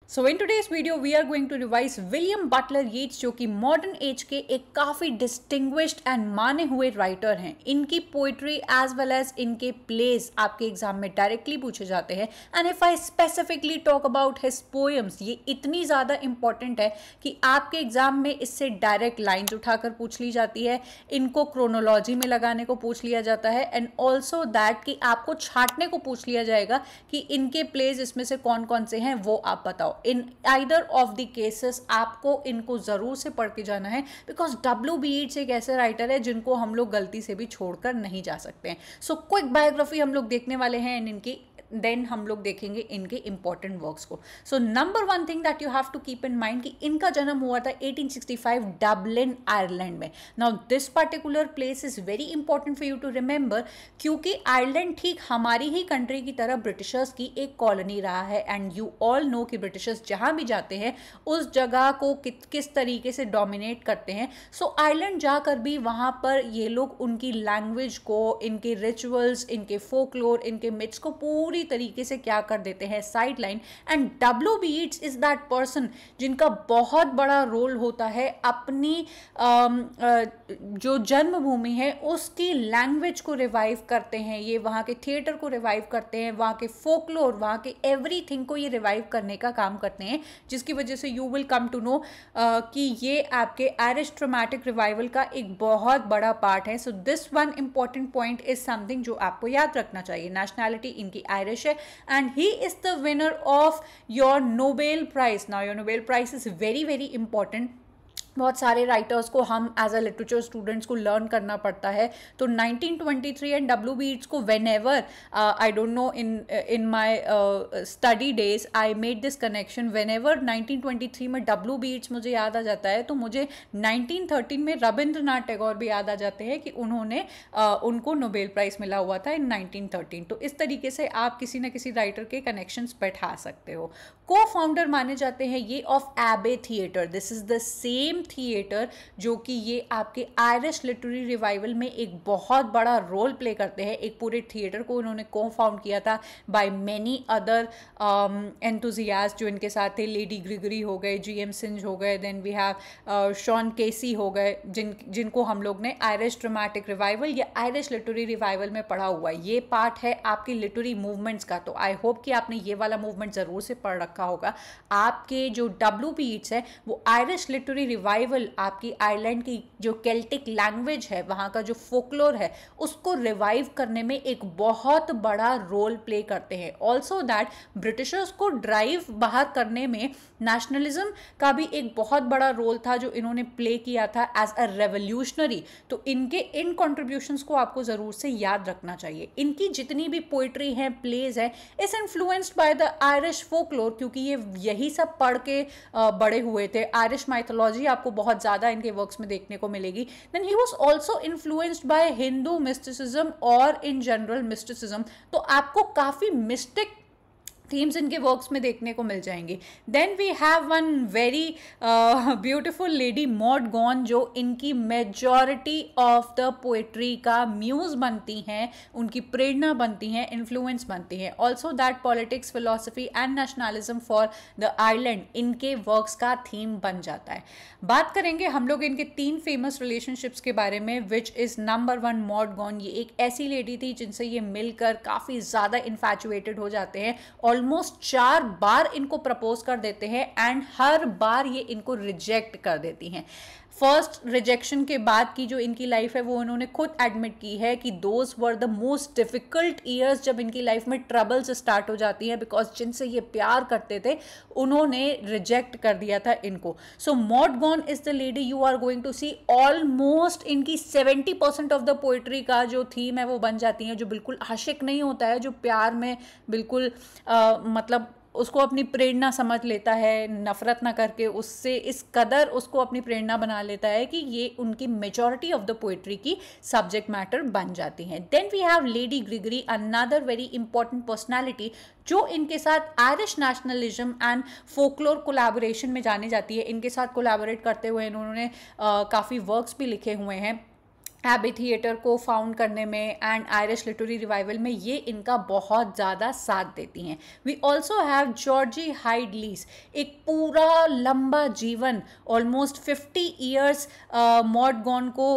So in today's video we are going to revise William Butler Yeats, जो कि modern age के एक काफ़ी डिस्टिंग्विश्ड एंड माने हुए राइटर हैं। इनकी पोइट्री एज वेल एज इनके प्लेज आपके एग्जाम में डायरेक्टली पूछे जाते हैं। And if I specifically talk about his poems, ये इतनी ज़्यादा इंपॉर्टेंट है कि आपके एग्जाम में इससे डायरेक्ट लाइन्स उठाकर पूछ ली जाती है, इनको क्रोनोलॉजी में लगाने को पूछ लिया जाता है, एंड ऑल्सो दैट कि आपको छांटने को पूछ लिया जाएगा कि इनके प्लेज इसमें से कौन कौन से हैं वो आप बताओ। In either of the cases आपको इनको जरूर से पढ़ के जाना है, बिकॉज W.B. येट्स एक ऐसे राइटर है जिनको हम लोग गलती से भी छोड़कर नहीं जा सकते हैं। सो क्विक बायोग्राफी हम लोग देखने वाले हैं इनकी, देन हम लोग देखेंगे इनके इंपॉर्टेंट वर्क्स को। So number one thing that you have to keep in mind कि इनका जन्म हुआ था 1865 डबलिन आयरलैंड में। Now this particular place is very important for you to remember, क्योंकि आयरलैंड ठीक हमारी ही कंट्री की तरह ब्रिटिशर्स की एक कॉलोनी रहा है। एंड यू ऑल नो कि ब्रिटिशर्स जहां भी जाते हैं उस जगह को किस तरीके से डोमिनेट करते हैं। सो आयरलैंड जाकर भी वहां पर ये लोग उनकी लैंग्वेज को, इनके रिचुअल्स, इनके फोकलोर, इनके मिथ्स को पूरी तरीके से क्या कर देते हैं, side line. And W.B. Yeats is that person जिनका बहुत बड़ा रोल होता है अपनी जो जन्मभूमि है उसकी लैंग्वेज को रिवाइव करते हैं, ये वहाँ के थिएटर को रिवाइव करते हैं, वहाँ के फोकलोर, वहाँ के एवरीथिंग को ये रिवाइव करने का काम करते हैं, जिसकी वजह से you will come to know कि ये आपके आयरिश ड्रामेटिक रिवाइवल का एक बहुत बड़ा पार्ट है। So this one important point is something जो आपको याद रखना चाहिए। नेशनैलिटी इनकी आयरिश है, and he is the winner of your Nobel Prize. Now your Nobel Prize is very very important. बहुत सारे राइटर्स को हम एज अ लिटरेचर स्टूडेंट्स को लर्न करना पड़ता है। तो 1923 एंड W.B. येट्स को when ever I don't know in my study days I made this connection, when ever 1923 में W.B. येट्स मुझे याद आ जाता है तो मुझे 1913 में रविंद्रनाथ टैगोर भी याद आ जाते हैं कि उन्होंने उनको नोबेल प्राइज मिला हुआ था इन 1913। तो इस तरीके से आप किसी न किसी राइटर के कनेक्शंस बैठा सकते हो। को फाउंडर माने जाते हैं ये ऑफ एबे theatre. This is the same theatre जो कि ये आपके आयरिश लिटरेरी रिवाइवल में एक बहुत बड़ा रोल प्ले करते हैं। एक पूरे थिएटर को उन्होंने को फाउंड किया था बाय मेनी अदर एंथुजियास्ट जो इनके साथ थे। लेडी ग्रिगरी हो गए, G.M. सिंज हो गए, देन वी हैव शॉन केसी हो गए, जिनको हम लोग ने आयरिश ड्रामेटिक रिवाइवल या आयरिश लिटरेरी रिवाइवल में पढ़ा हुआ है। ये पार्ट है आपकी लिटरेरी मूवमेंट्स का। तो आई होप कि आपने ये वाला मूवमेंट जरूर से पढ़ रखा होगा। आपके जो W.B. येट्स है वो आयरिश लिटरेरी रिवाइवल, आपकी आयरलैंड की जो केल्टिक लैंग्वेज है, वहाँ का जो फोकलोर है, उसको रिवाइव करने में एक बहुत बड़ा रोल प्ले करते हैं। ऑल्सो दैट ब्रिटिशर्स को ड्राइव बाहर करने में नेशनलिज्म का भी एक बहुत बड़ा रोल था जो इन्होंने प्ले किया था एज अ रेवोल्यूशनरी। तो इनके इन कॉन्ट्रीब्यूशंस को आपको ज़रूर से याद रखना चाहिए। इनकी जितनी भी पोइट्री है, प्लेज है, is influenced by the Irish folklore, क्योंकि ये यही सब पढ़ के बड़े हुए थे। आयरिश माइथोलॉजी आपको बहुत ज़्यादा इनके वर्क्स में देखने को मिलेगी। Then he was also influenced by Hindu mysticism और इन जनरल मिस्टिसिज्म। तो आपको काफ़ी मिस्टिक थीम्स इनके वर्क्स में देखने को मिल जाएंगे। Then we have one very beautiful lady Maud Gonne, जो इनकी मेजॉरिटी ऑफ द पोएट्री का म्यूज बनती हैं, उनकी प्रेरणा बनती हैं, इन्फ्लुएंस बनती हैं। Also that politics, philosophy and nationalism for the island इनके वर्क्स का थीम बन जाता है। बात करेंगे हम लोग इनके 3 फेमस रिलेशनशिप्स के बारे में, which is number 1 mod gone. ये एक ऐसी लेडी थी जिनसे ये मिलकर काफ़ी ज़्यादा इन्फैचुएटेड हो जाते हैं। ऑलमोस्ट 4 बार इनको प्रपोज कर देते हैं एंड हर बार ये इनको रिजेक्ट कर देती हैं। फर्स्ट रिजेक्शन के बाद की जो इनकी लाइफ है वो उन्होंने खुद एडमिट की है कि those were the most difficult years, जब इनकी लाइफ में ट्रबल्स स्टार्ट हो जाती हैं, बिकॉज जिनसे ये प्यार करते थे उन्होंने रिजेक्ट कर दिया था इनको। So Maud Gonne is the lady you are going to see almost इनकी 70% ऑफ द पोइट्री का जो थीम है वो बन जाती है, जो बिल्कुल आशिक नहीं होता है, जो प्यार में बिल्कुल मतलब उसको अपनी प्रेरणा समझ लेता है, नफरत ना करके उससे इस कदर उसको अपनी प्रेरणा बना लेता है कि ये उनकी मेजॉरिटी ऑफ द पोइट्री की सब्जेक्ट मैटर बन जाती हैं। Then we have Lady Gregory, another very important personality जो इनके साथ Irish nationalism and folklore collaboration में जानी जाती है। इनके साथ कोलैबोरेट करते हुए इन्होंने काफ़ी वर्क्स भी लिखे हुए हैं। एबी थिएटर को फाउंड करने में एंड आयरिश लिटरेरी रिवाइवल में ये इनका बहुत ज़्यादा साथ देती हैं। We also have Georgie Hyde Lees, एक पूरा लंबा जीवन ऑलमोस्ट 50 ईयर्स मॉड गॉन को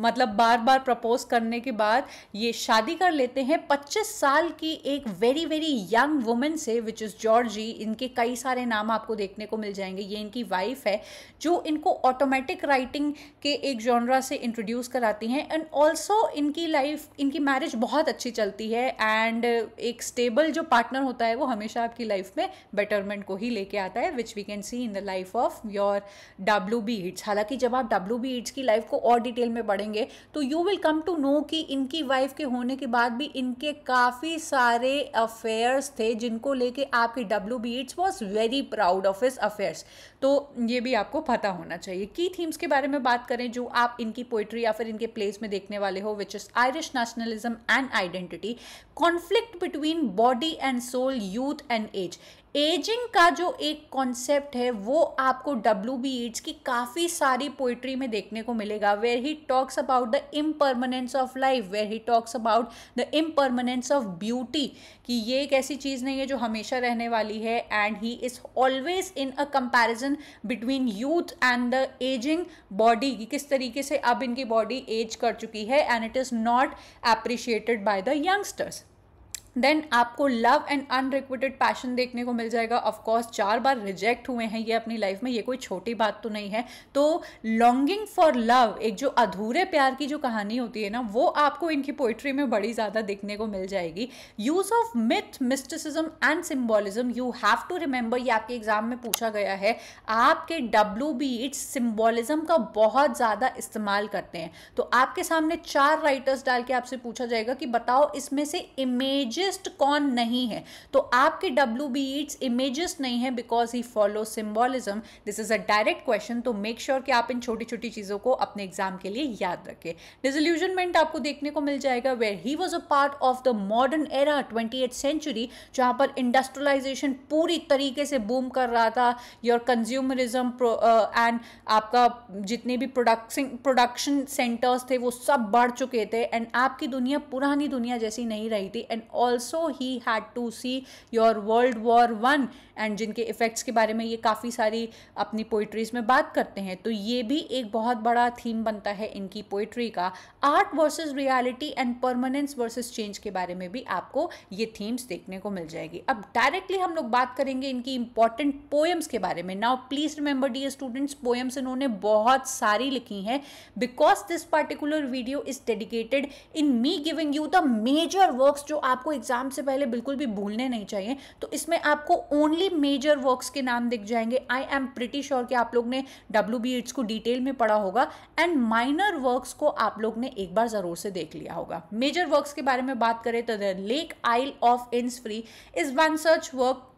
मतलब बार बार प्रपोज करने के बाद ये शादी कर लेते हैं 25 साल की एक वेरी वेरी यंग वुमेन से, विच इज़ जॉर्जी। इनके कई सारे नाम आपको देखने को मिल जाएंगे। ये इनकी वाइफ है जो इनको ऑटोमेटिक राइटिंग के एक जॉनरा से इंट्रोड्यूस कराती हैं। एंड ऑल्सो इनकी लाइफ, इनकी मैरिज बहुत अच्छी चलती है एंड एक स्टेबल जो पार्टनर होता है वो हमेशा आपकी लाइफ में बेटरमेंट को ही लेके आता है, which we can see in the life of your WB Yeats. हालांकि जब आप WB ईट्स की लाइफ को और डिटेल में पढ़ेंगे तो you will come to know कि इनकी वाइफ के होने के बाद भी इनके काफ़ी सारे अफेयर्स थे जिनको लेके आपकी WB Yeats was very proud of his affairs. तो ये भी आपको पता होना चाहिए। की थीम्स के बारे में बात करें जो आप इनकी पोइट्री या फिर इनके प्लेस में देखने वाले हो, which is Irish nationalism and identity, conflict between body and soul, youth and age. Ageing का जो एक कॉन्सेप्ट है वो आपको WB ईट्स की काफ़ी सारी पोइट्री में देखने को मिलेगा, where he talks about the impermanence of life, where he talks about the impermanence of beauty, कि ये एक ऐसी चीज़ नहीं है जो हमेशा रहने वाली है। And he is always in a comparison between youth and the ageing body, कि किस तरीके से अब इनकी बॉडी एज कर चुकी है and it is not appreciated by the youngsters. Then आपको लव एंड अनरिक्विटेड पैशन देखने को मिल जाएगा। ऑफ कोर्स 4 बार रिजेक्ट हुए हैं ये अपनी लाइफ में, ये कोई छोटी बात तो नहीं है। तो लॉन्गिंग फॉर लव, एक जो अधूरे प्यार की जो कहानी होती है ना, वो आपको इनकी पोइट्री में बड़ी ज़्यादा देखने को मिल जाएगी। Use of myth, mysticism and symbolism, you have to remember, ये आपके एग्जाम में पूछा गया है। आपके WB ईट्स सिम्बॉलिज्म का बहुत ज़्यादा इस्तेमाल करते हैं। तो आपके सामने 4 राइटर्स डाल के आपसे पूछा जाएगा कि बताओ इसमें से इमेज कौन नहीं है। तो आपके WB ईट्स इमेजेस नहीं है because he follow symbolism. This is a direct question, तो मेक श्योर कि आप इन छोटी छोटी चीजों को अपने एग्जाम के लिए याद रखें। डिसइल्यूजनमेंट आपको देखने को मिल जाएगा, where he was a part of the modern era 28th century, जहां पर इंडस्ट्रियलाइजेशन पूरी तरीके से बूम कर रहा था। योर कंज्यूमरिज्म एंड आपका जितने भी प्रोडक्शन सेंटर्स थे वो सब बढ़ चुके थे एंड आपकी दुनिया पुरानी दुनिया जैसी नहीं रही थी। And also he had to see your World War I, and जिनके इफेक्ट्स के बारे में ये काफ़ी सारी अपनी पोइट्रीज में बात करते हैं। तो ये भी एक बहुत बड़ा थीम बनता है इनकी पोइट्री का। Art versus reality and permanence versus change के बारे में भी आपको ये थीम्स देखने को मिल जाएगी। अब डायरेक्टली हम लोग बात करेंगे इनकी इंपॉर्टेंट पोएम्स के बारे में। Now please remember dear students, poems इन्होंने बहुत सारी लिखी हैं because this particular video is dedicated in me giving you the major works जो आपको एग्जाम से पहले बिल्कुल भी भूलने नहीं चाहिए। तो इसमें आपको ओनली मेजर वर्क्स के नाम दिख जाएंगे। आई एम प्रिटी श्योर कि आप लोग ने WB ईट्स को डिटेल में पढ़ा होगा एंड माइनर वर्क्स को आप लोग ने एक बार जरूर से देख लिया होगा। मेजर वर्क्स के बारे में बात करें तो the lake isle of Innisfree is one such work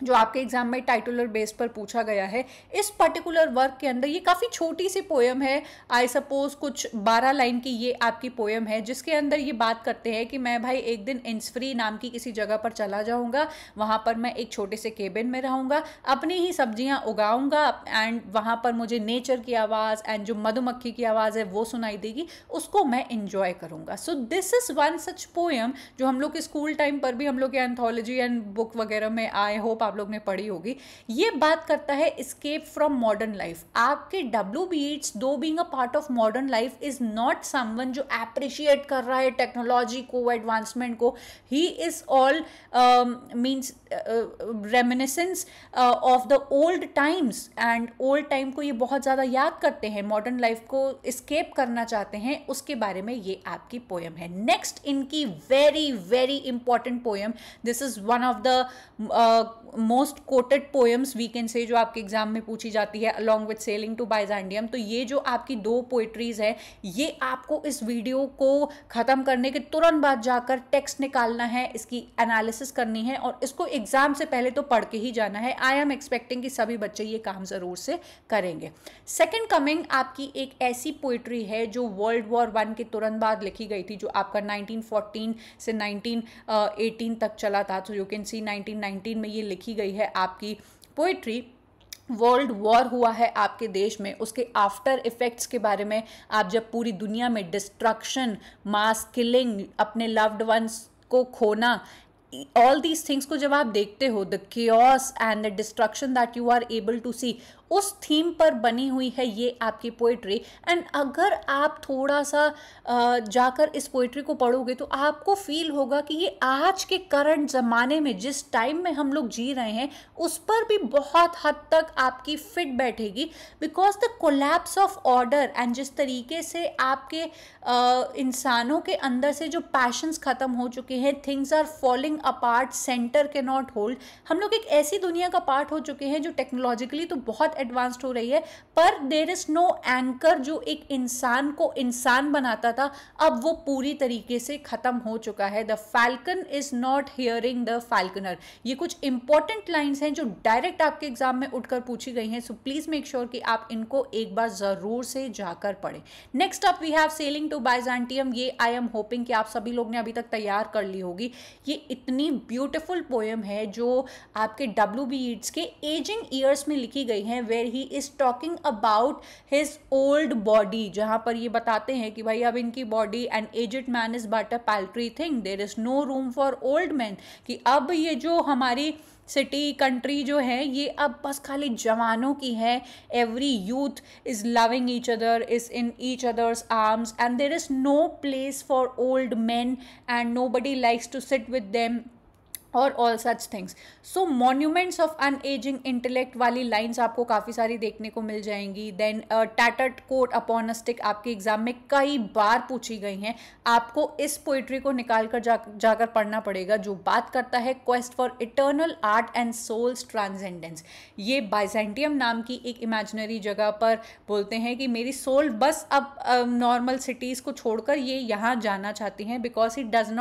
जो आपके एग्जाम में टाइटुलर बेस पर पूछा गया है। इस पर्टिकुलर वर्क के अंदर ये काफ़ी छोटी सी पोएम है, आई सपोज कुछ 12 लाइन की ये आपकी पोएम है, जिसके अंदर ये बात करते हैं कि मैं भाई एक दिन इन्सफ्री नाम की किसी जगह पर चला जाऊंगा, वहाँ पर मैं एक छोटे से केबिन में रहूँगा, अपनी ही सब्जियाँ उगाऊंगा एंड वहाँ पर मुझे नेचर की आवाज़ एंड जो मधुमक्खी की आवाज़ है वो सुनाई देगी, उसको मैं इंजॉय करूँगा। सो this is one such poem जो हम लोग के स्कूल टाइम पर भी हम लोग के एंथोलॉजी एंड बुक वगैरह में आई होप आप लोग ने पढ़ी होगी। ये बात करता है एस्केप फ्रॉम मॉडर्न लाइफ। आपके WB ईट्स दो being a part of modern life is not someone जो एप्रिशिएट कर रहा है टेक्नोलॉजी को, एडवांसमेंट को। He is all means reminiscence of the old times and old time को ये बहुत ज़्यादा याद करते हैं, मॉडर्न लाइफ को एस्केप करना चाहते हैं, उसके बारे में ये आपकी पोएम है। नेक्स्ट इनकी very very important poem, this is one of the most quoted poems we can say, जो आपके एग्जाम में पूछी जाती है along with sailing to Byzantium. तो ये जो आपकी 2 पोइट्रीज है, ये आपको इस वीडियो को खत्म करने के तुरंत बाद जाकर टेक्स्ट निकालना है, इसकी एनालिसिस करनी है और इसको एग्जाम से पहले तो पढ़ के ही जाना है। आई एम एक्सपेक्टिंग कि सभी बच्चे ये काम जरूर से करेंगे। सेकेंड कमिंग आपकी एक ऐसी पोइट्री है जो वर्ल्ड वॉर I के तुरंत बाद लिखी गई थी, जो आपका 1914 से 1918 तक चला था। तो यू कैन सी 1919 में ये लिखी गई है आपकी पोइट्री, वर्ल्ड वॉर हुआ है आपके देश में, उसके आफ्टर इफेक्ट्स के बारे में, आप जब पूरी दुनिया में डिस्ट्रक्शन, मास किलिंग, अपने लव्ड वंस को खोना, ऑल दीज थिंग्स को जब आप देखते हो, the chaos and the destruction that you are able to see, उस थीम पर बनी हुई है ये आपकी पोइट्री। एंड अगर आप थोड़ा सा जाकर इस पोइट्री को पढ़ोगे तो आपको फील होगा कि ये आज के करंट ज़माने में जिस टाइम में हम लोग जी रहे हैं उस पर भी बहुत हद तक आपकी फिट बैठेगी, because the collapse of order and जिस तरीके से आपके इंसानों के अंदर से जो पैशंस ख़त्म हो चुके हैं, things are falling apart, centre can not hold, हम लोग एक ऐसी दुनिया का पार्ट हो चुके हैं जो टेक्नोलॉजिकली तो बहुत एडवांस्ड हो रही है, पर देर इज नो एंकर जो एक इंसान को इंसान बनाता था, अब वो पूरी तरीके से खत्म हो चुका है। The falcon is not hearing the falconer, ये कुछ इंपॉर्टेंट लाइंस हैं जो डायरेक्ट आपके एग्जाम में उठकर पूछी गई हैं, सो प्लीज मेक श्योर कि आप इनको एक बार जरूर से जाकर पढ़ें। Next up we have sailing to Byzantium, ये आई एम होपिंग कि आप सभी लोग ने अभी तक तैयार कर ली होगी। ये इतनी ब्यूटिफुल पोएम है जो आपके WB Yeats के एजिंग ईयर्स में लिखी गई है, where he is talking about his old body, जहाँ पर ये बताते हैं कि भाई अब इनकी body, and aged man is but a paltry thing, there is no room for old man, कि अब ये जो हमारी सिटी कंट्री जो है ये अब बस खाली जवानों की है। Every youth is loving each other, is in each other's arms, and there is no place for old man and nobody likes to sit with them और all such things. So monuments of unageing intellect वाली lines आपको काफ़ी सारी देखने को मिल जाएंगी। Then tattered coat upon a stick आपके एग्जाम में कई बार पूछी गई हैं, आपको इस पोइट्री को निकाल कर जाकर पढ़ना पड़ेगा, जो बात करता है quest for eternal art and soul's transcendence. ये बाइजेंटियम नाम की एक इमेजिनरी जगह पर बोलते हैं कि मेरी सोल बस अब नॉर्मल सिटीज़ को छोड़कर ये यहाँ जाना चाहती हैं, because he does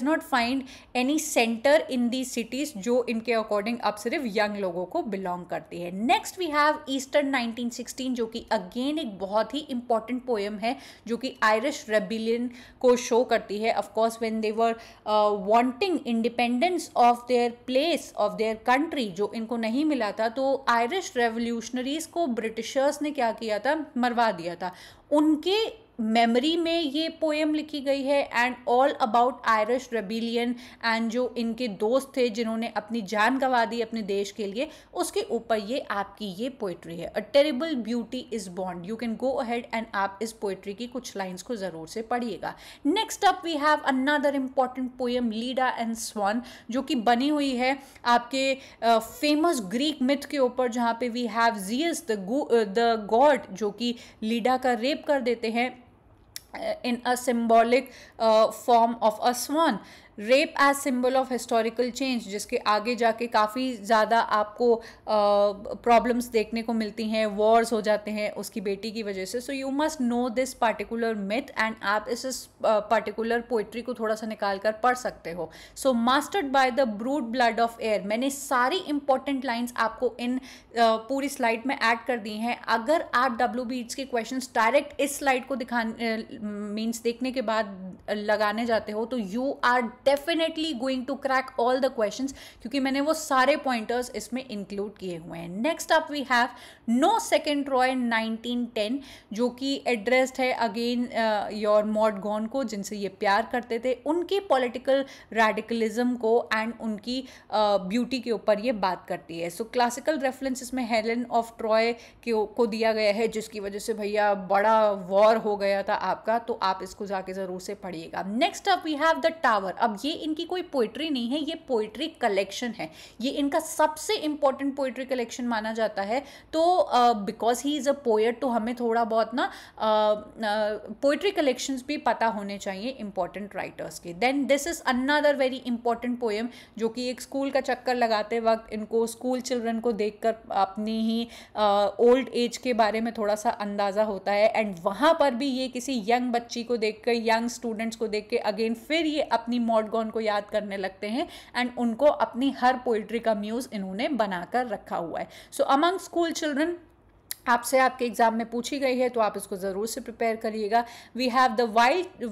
not find any centre in the cities जो इनके अकॉर्डिंग अब सिर्फ यंग लोगों को बिलोंग करती है। नेक्स्ट वी हैव ईस्टर्न 1916, जो कि अगेन एक बहुत ही इंपॉर्टेंट पोएम है जो कि आयरिश रेबिलियन को शो करती है। Of course when they were wanting independence of their place, of their country, जो इनको नहीं मिला था, तो आयरिश रेवोल्यूशनरीज को ब्रिटिशर्स ने क्या किया था, मरवा दिया था। उनके मेमोरी में ये पोएम लिखी गई है, and all about Irish rebellion, and जो इनके दोस्त थे जिन्होंने अपनी जान गंवा दी अपने देश के लिए, उसके ऊपर ये आपकी ये पोइट्री है। A terrible beauty is born, you can go ahead and आप इस पोइट्री की कुछ लाइंस को ज़रूर से पढ़िएगा। Next up we have another important poem Leda and swan, जो कि बनी हुई है आपके फेमस ग्रीक मिथ के ऊपर, जहाँ पे we have Zeus the god, जो कि लीडा का रेप कर देते हैं in a symbolic form of a swan. Rape as symbol of historical change, जिसके आगे जाके काफ़ी ज़्यादा आपको प्रॉब्लम्स देखने को मिलती हैं, वॉर्स हो जाते हैं उसकी बेटी की वजह से। So you must know this particular myth, and आप इस पार्टिकुलर पोइट्री को थोड़ा सा निकाल कर पढ़ सकते हो। So mastered by the brute blood of air, मैंने सारी इंपॉर्टेंट लाइन्स आपको इन पूरी स्लाइड में ऐड कर दी हैं। अगर आप WB Yeats के क्वेश्चंस डायरेक्ट इस स्लाइड को मीन्स देखने के बाद लगाने जाते हो, तो you are definitely going to crack all the questions, क्योंकि मैंने वो सारे पॉइंटर्स इसमें इंक्लूड किए हुए हैं। Next up we have no second Troy 1910, जो कि एड्रेस्ड है अगेन योर मॉडगॉन को, जिनसे ये प्यार करते थे, उनकी पॉलिटिकल रेडिकलिज्म को एंड उनकी ब्यूटी के ऊपर ये बात करती है। सो क्लासिकल रेफरेंस इसमें हेलेन ऑफ ट्रॉय को दिया गया है, जिसकी वजह से भैया बड़ा वॉर हो गया था आपका, तो आप इसको जाके ज़रूर से पढ़िएगा। Next up we have the tower. अब ये इनकी कोई पोइट्री नहीं है, ये पोइट्री कलेक्शन है, ये इनका सबसे इंपॉर्टेंट पोइट्री कलेक्शन माना जाता है। तो because he is a poet, तो हमें थोड़ा बहुत ना पोइट्री कलेक्शंस भी पता होने चाहिए इंपॉर्टेंट राइटर्स के। Then this is another very important poem, जो कि एक स्कूल का चक्कर लगाते वक्त इनको स्कूल चिल्ड्रन को देखकर अपनी ही ओल्ड एज के बारे में थोड़ा सा अंदाज़ा होता है, एंड वहाँ पर भी ये किसी यंग बच्ची को देख कर, यंग स्टूडेंट्स को देख के अगेन फिर ये अपनी मॉडगॉन को याद करने लगते हैं, एंड उनको अपनी हर पोइट्री का म्यूज इन्होंने बनाकर रखा हुआ है। सो अमंग स्कूल चिल्ड्रन आपसे आपके एग्जाम में पूछी गई है तो आप इसको ज़रूर से प्रिपेयर करिएगा। We have the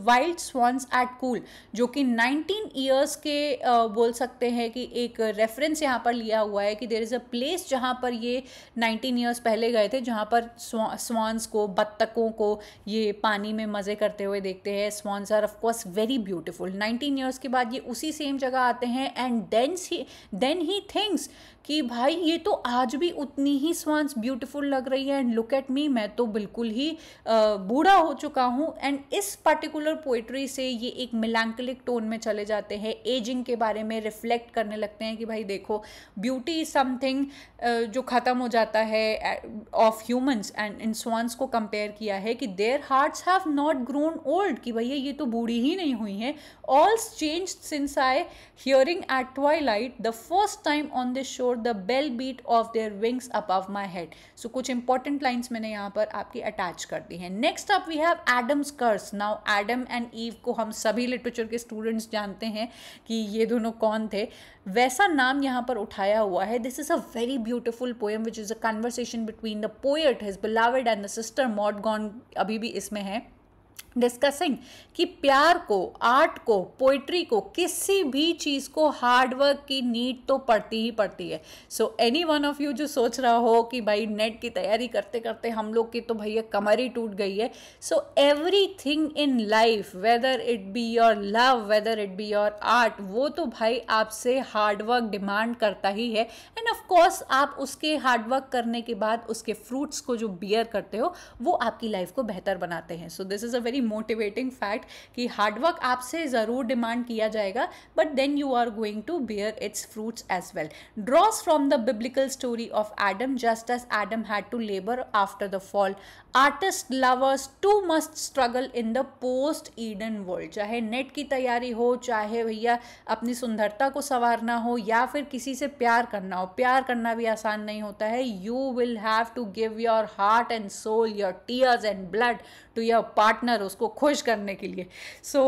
wild swans at Coole, जो कि 19 ईयर्स के बोल सकते हैं कि एक रेफरेंस यहाँ पर लिया हुआ है कि देयर इज़ अ प्लेस जहाँ पर ये 19 ईयर्स पहले गए थे, जहाँ पर स्वान्स को, बत्तखों को ये पानी में मज़े करते हुए देखते हैं। Swans are of course very beautiful. 19 years के बाद ये उसी सेम जगह आते हैं एंड देन ही थिंक्स कि भाई ये तो आज भी उतनी ही स्वान्स ब्यूटीफुल लग रही है एंड लुक एट मी, मैं तो बिल्कुल ही बूढ़ा हो चुका हूँ। एंड इस पर्टिकुलर पोइट्री से ये एक मिलैंकलिक टोन में चले जाते हैं, एजिंग के बारे में रिफ्लेक्ट करने लगते हैं कि भाई देखो ब्यूटी इज समथिंग जो ख़त्म हो जाता है of humans, and in swans को कंपेयर किया है कि their hearts have not grown old, कि भैया ये तो बूढ़ी ही नहीं हुई हैं। All's changed since I hearing at twilight the first time on this shore the bell beat of their wings above my head. So कुछ इंपॉर्टेंट लाइन्स मैंने यहाँ पर आपकी अटैच कर दी हैं। Next up we have Adam's curse. Now Adam and Eve को हम सभी लिटरेचर के स्टूडेंट्स जानते हैं कि ये दोनों कौन थे, वैसा नाम यहाँ पर उठाया हुआ है। This is a very beautiful poem which is a conversation between the poet, his beloved and the sister mod gone, अभी भी इसमें है, डिस्कसिंग कि प्यार को, आर्ट को, पोइट्री को, किसी भी चीज़ को हार्डवर्क की नीड तो पड़ती ही पड़ती है। So any one of you जो सोच रहा हो कि भाई नेट की तैयारी करते करते हम लोग की तो भैया कमर ही टूट गई है, so every thing in life, whether it be your love, whether it be your art, वो तो भाई आपसे हार्डवर्क डिमांड करता ही है। एंड ऑफ कोर्स आप उसके हार्डवर्क करने के बाद उसके फ्रूट्स को जो बियर करते हो वो आपकी लाइफ को बेहतर बनाते हैं। So this is a very motivating fact कि हार्डवर्क आपसे ज़रूर डिमांड किया जाएगा, but then you are going to bear its fruits as well. Draws from the biblical story of Adam, just as Adam had to labour after the fall, artist lovers too must struggle in the post Eden world. चाहे NET की तैयारी हो, चाहे भैया अपनी सुंदरता को संवारना हो, या फिर किसी से प्यार करना हो, प्यार करना भी आसान नहीं होता है। You will have to give your heart and soul, your tears and blood to your partner, उसको खुश करने के लिए। सो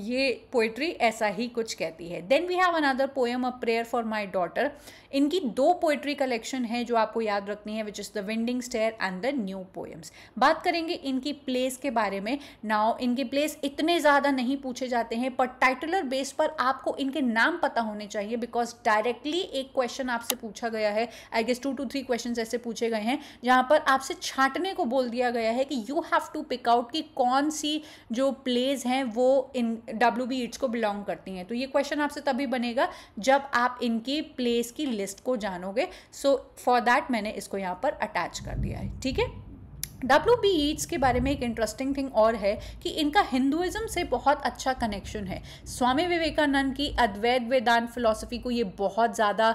ये पोइट्री ऐसा ही कुछ कहती है। Then we have another poem, a prayer for my daughter. इनकी 2 पोइट्री कलेक्शन है जो आपको याद रखनी है, which is the winding stair and the new poems. बात करेंगे इनकी प्लेस के बारे में। नाउ इनके प्लेस इतने ज़्यादा नहीं पूछे जाते हैं, पर टाइटलर बेस पर आपको इनके नाम पता होने चाहिए, बिकॉज डायरेक्टली एक क्वेश्चन आपसे पूछा गया है, आई गेस 2 to 3 क्वेश्चन ऐसे पूछे गए हैं जहाँ पर आपसे छांटने को बोल दिया गया है कि you have to pick out कि कौन सी जो प्लेज हैं वो इन WB Yeats को बिलोंग करती हैं। तो ये क्वेश्चन आपसे तभी बनेगा जब आप इनकी प्लेस की लिस्ट को जानोगे। सो फॉर दैट मैंने इसको यहाँ पर अटैच कर दिया है, ठीक है। WB Yeats के बारे में एक इंटरेस्टिंग थिंग और है कि इनका हिंदुइज्म से बहुत अच्छा कनेक्शन है। स्वामी विवेकानंद की अद्वैत वेदांत फिलॉसफी को ये बहुत ज़्यादा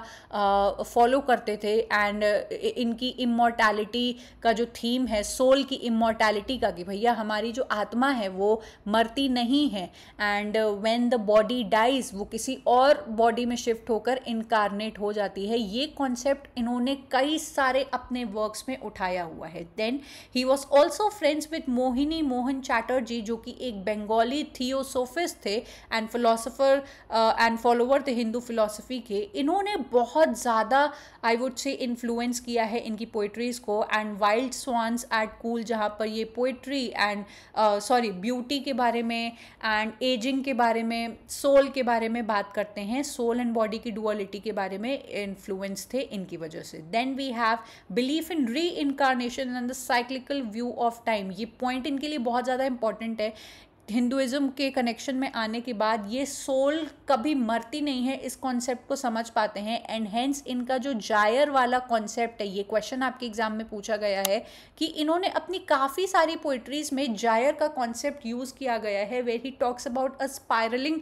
फॉलो करते थे, एंड इनकी इमॉर्टैलिटी का जो थीम है, सोल की इमॉर्टैलिटी का, कि भैया हमारी जो आत्मा है वो मरती नहीं है, and when the body dies वो किसी और बॉडी में शिफ्ट होकर इनकारनेट हो जाती है। ये कॉन्सेप्ट इन्होंने कई सारे अपने वर्क्स में उठाया हुआ है। Then he was also friends with Mohini Mohan Chatterjee, जो कि एक बंगाली थियोसोफिस्ट थे एंड फिलोसोफर एंड फॉलोवर थे हिंदू फिलोसफी के। इन्होंने बहुत ज़्यादा आई वुड से इन्फ्लुएंस किया है इनकी पोइट्रीज़ को। And wild swans at Coole, जहाँ पर ये पोइट्री एंड ब्यूटी के बारे में एंड एजिंग के बारे में, सोल के बारे में बात करते हैं, सोल एंड बॉडी की डुअलिटी के बारे में इन्फ्लुएंस थे इनकी वजह से। Then we have belief in reincarnation and the cyclical view of time. ये पॉइंट इनके लिए बहुत ज़्यादा इंपॉर्टेंट है। हिंदुइज्म के कनेक्शन में आने के बाद ये सोल कभी मरती नहीं है, इस कॉन्सेप्ट को समझ पाते हैं। एंड हेंस इनका जो जायर वाला कॉन्सेप्ट है, ये क्वेश्चन आपके एग्जाम में पूछा गया है कि इन्होंने अपनी काफ़ी सारी पोइट्रीज में जायर का कॉन्सेप्ट यूज़ किया गया है, where he talks about a spiralling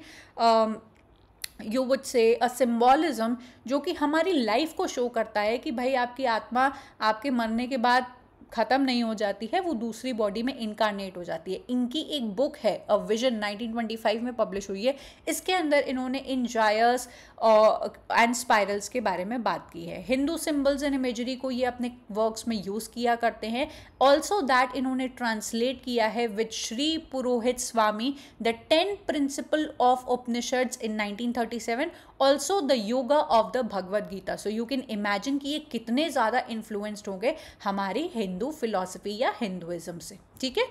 you would say a symbolism, जो कि हमारी लाइफ को शो करता है कि भाई आपकी आत्मा आपके मरने के बाद ख़त्म नहीं हो जाती है, वो दूसरी बॉडी में इनकारनेट हो जाती है। इनकी एक बुक है अ विजन, 1925 में पब्लिश हुई है। इसके अंदर इन्होंने इन जायर्स एंड स्पाइरल्स के बारे में बात की है। हिंदू सिम्बल्स एंड इमेजरी को ये अपने वर्क्स में यूज़ किया करते हैं। ऑल्सो दैट इन्होंने ट्रांसलेट किया है with Shri Purohit Swami the 10 principal of Upanishads in 1937, also the yoga of the Bhagavad Gita. So you can imagine कि ये कितने ज़्यादा इन्फ्लुएंस्ड होंगे हमारी हिंदू फिलॉसफी या हिंदुइज्म से। ठीक है,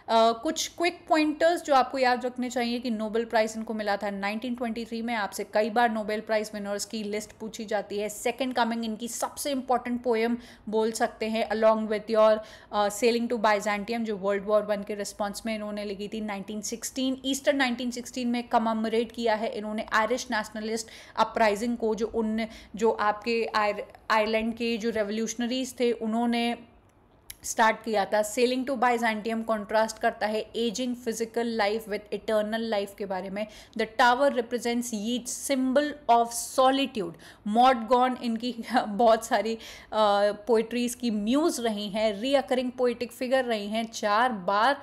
कुछ क्विक पॉइंटर्स जो आपको याद रखने चाहिए कि नोबेल प्राइज़ इनको मिला था 1923 में। आपसे कई बार नोबेल प्राइज़ विनर्स की लिस्ट पूछी जाती है। सेकंड कमिंग इनकी सबसे इंपॉर्टेंट पोएम बोल सकते हैं, along with your sailing to Byzantium, जो वर्ल्ड वॉर 1 के रिस्पॉन्स में इन्होंने लिखी थी 1916। ईस्टर 1916 में कममेमोरेट किया है इन्होंने आयरिश नेशनलिस्ट अपराइजिंग को, जो आपके आयरलैंड के जो रेवोल्यूशनरीज थे उन्होंने स्टार्ट किया था। सेलिंग टू बाइजेंटियम कॉन्ट्रास्ट करता है ageing physical life with eternal life के बारे में। The tower represents Yeats symbol of solitude. Mod gone इनकी बहुत सारी पोइट्रीज की म्यूज रही हैं, रीअकरिंग पोइटिक फिगर रही हैं। 4 बार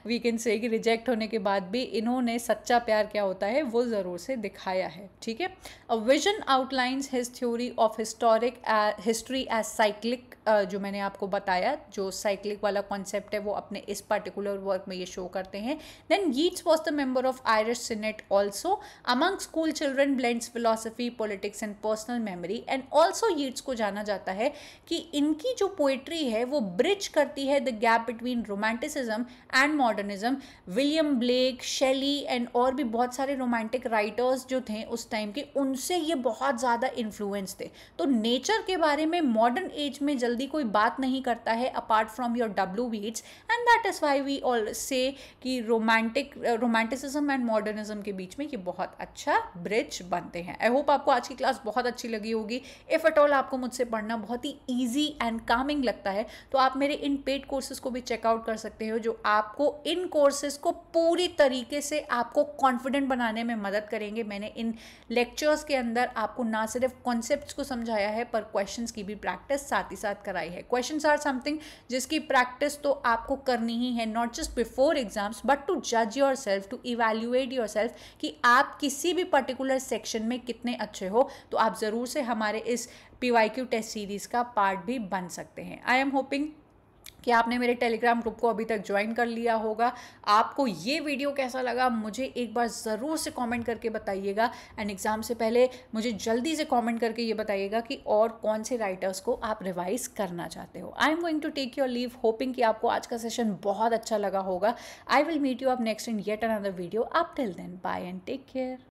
वी कैन से कि रिजेक्ट होने के बाद भी इन्होंने सच्चा प्यार क्या होता है वो ज़रूर से दिखाया है। ठीक है, a vision outlines his theory of history as cyclic, जो मैंने आपको बताया, जो साइक्लिक वाला कॉन्सेप्ट है वो अपने इस पर्टिकुलर वर्क में ये शो करते हैं। Then Yeats was the member of Irish Senate also. Among school children blends philosophy, politics and personal memory. And also Yeats को जाना जाता है कि इनकी जो पोइट्री है वो ब्रिज करती है the gap between romanticism and modernism. William Blake, Shelley and और भी बहुत सारे रोमांटिक राइटर्स जो थे उस टाइम के, उनसे ये बहुत ज़्यादा इन्फ्लुएंस थे। तो नेचर के बारे में मॉडर्न एज में जल्दी कोई बात नहीं करता है apart from your W Yeats, and that is why we all say कि रोमांटिसिज्म एंड मॉडर्निज्म के बीच में ये बहुत अच्छा ब्रिज बनते हैं। आई होप आपको आज की क्लास बहुत अच्छी लगी होगी। इफ़ एट ऑल आपको मुझसे पढ़ना बहुत ही ईजी एंड कामिंग लगता है तो आप मेरे इन पेड कोर्सेज को भी चेकआउट कर सकते हो, जो आपको इन कोर्सेज को पूरी तरीके से आपको कॉन्फिडेंट बनाने में मदद करेंगे। मैंने इन लेक्चर्स के अंदर आपको ना सिर्फ कॉन्सेप्ट्स को समझाया है पर क्वेश्चंस की भी प्रैक्टिस साथ ही साथ कराई है। क्वेश्चंस आर समथिंग जिसकी प्रैक्टिस तो आपको करनी ही है, not just before exams but to जज yourself, to evaluate yourself कि आप किसी भी पर्टिकुलर सेक्शन में कितने अच्छे हो। तो आप ज़रूर से हमारे इस PYQ टेस्ट सीरीज़ का पार्ट भी बन सकते हैं। आई एम होपिंग कि आपने मेरे टेलीग्राम ग्रुप को अभी तक ज्वाइन कर लिया होगा। आपको ये वीडियो कैसा लगा मुझे एक बार ज़रूर से कमेंट करके बताइएगा, एंड एग्ज़ाम से पहले मुझे जल्दी से कमेंट करके ये बताइएगा कि और कौन से राइटर्स को आप रिवाइज करना चाहते हो। I am going to take your leave, hoping कि आपको आज का सेशन बहुत अच्छा लगा होगा। I will meet you up next in yet another video. Up till then, bye and take care.